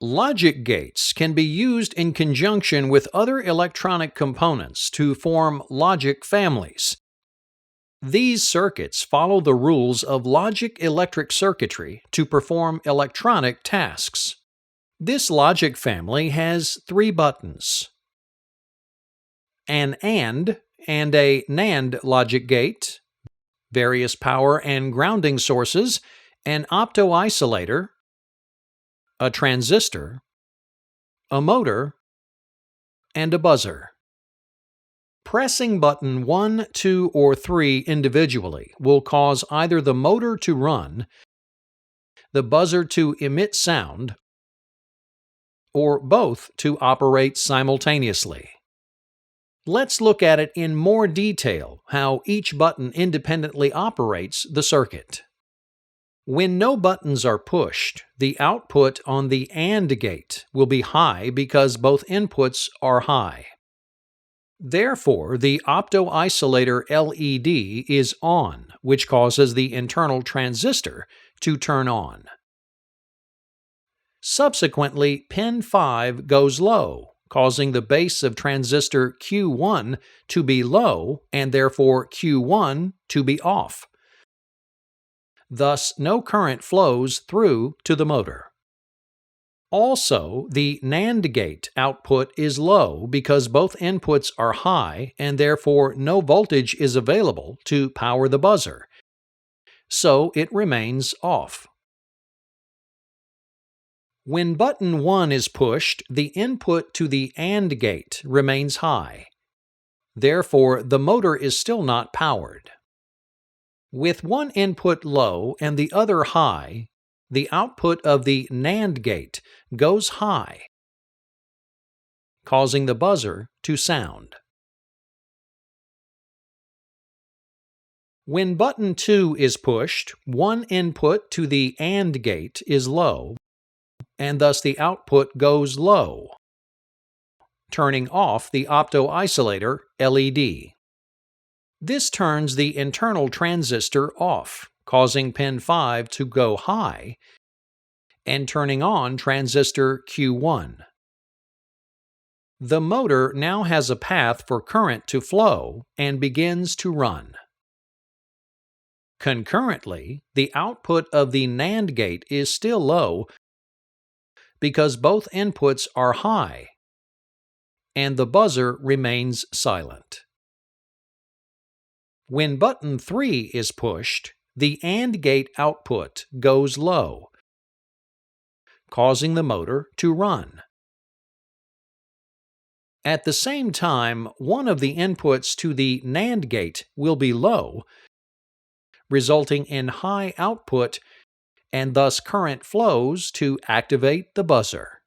Logic gates can be used in conjunction with other electronic components to form logic families. These circuits follow the rules of logic electric circuitry to perform electronic tasks. This logic family has three buttons: an AND and a NAND logic gate, various power and grounding sources, an optoisolator, a transistor, a motor, and a buzzer. Pressing button 1, 2, or 3 individually will cause either the motor to run, the buzzer to emit sound, or both to operate simultaneously. Let's look at it in more detail how each button independently operates the circuit. When no buttons are pushed, the output on the AND gate will be high because both inputs are high. Therefore, the optoisolator LED is on, which causes the internal transistor to turn on. Subsequently, pin 5 goes low, causing the base of transistor Q1 to be low and therefore Q1 to be off. Thus, no current flows through to the motor. Also, the NAND gate output is low because both inputs are high and therefore no voltage is available to power the buzzer, so it remains off. When button 1 is pushed, the input to the AND gate remains high. Therefore, the motor is still not powered. With one input low and the other high, the output of the NAND gate goes high, causing the buzzer to sound. When button 2 is pushed, one input to the AND gate is low, and thus the output goes low, turning off the optoisolator LED. This turns the internal transistor off, causing pin 5 to go high, and turning on transistor Q1. The motor now has a path for current to flow and begins to run. Concurrently, the output of the NAND gate is still low because both inputs are high, and the buzzer remains silent. When button 3 is pushed, the AND gate output goes low, causing the motor to run. At the same time, one of the inputs to the NAND gate will be low, resulting in high output, and thus current flows to activate the buzzer.